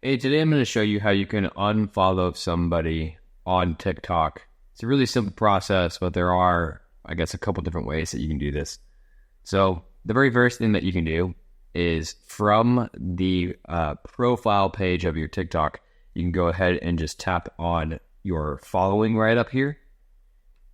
Hey, today I'm going to show you how you can unfollow somebody on TikTok. It's a really simple process, but there are, I guess, a couple different ways that you can do this. So the very first thing that you can do is from the profile page of your TikTok, you can go ahead and just tap on your following right up here.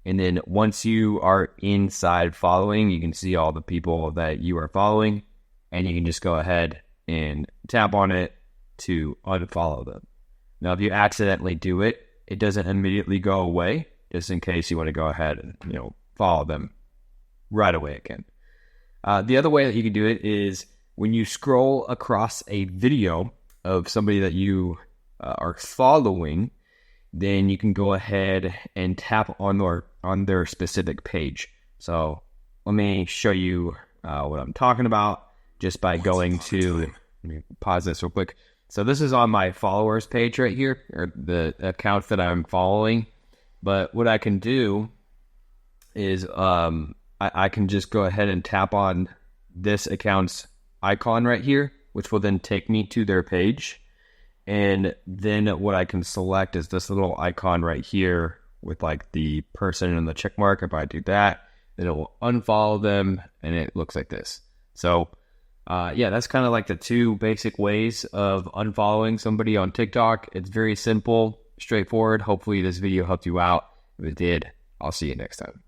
And then once you are inside following, you can see all the people that you are following, and you can just go ahead and tap on it to unfollow them. Now, if you accidentally do it, it doesn't immediately go away, just in case you want to go ahead and, follow them right away again. The other way that you can do it is when you scroll across a video of somebody that you are following, then you can go ahead and tap on their specific page. So let me show you what I'm talking about just by going to, let me pause this real quick. So this is on my followers page right here, or the account that I'm following. But what I can do is I can just go ahead and tap on this account's icon right here, which will then take me to their page. And then what I can select is this little icon right here with like the person and the check mark. If I do that, then it will unfollow them, and it looks like this. So yeah, that's kind of like the two basic ways of unfollowing somebody on TikTok. It's very simple, straightforward. Hopefully this video helped you out. If it did, I'll see you next time.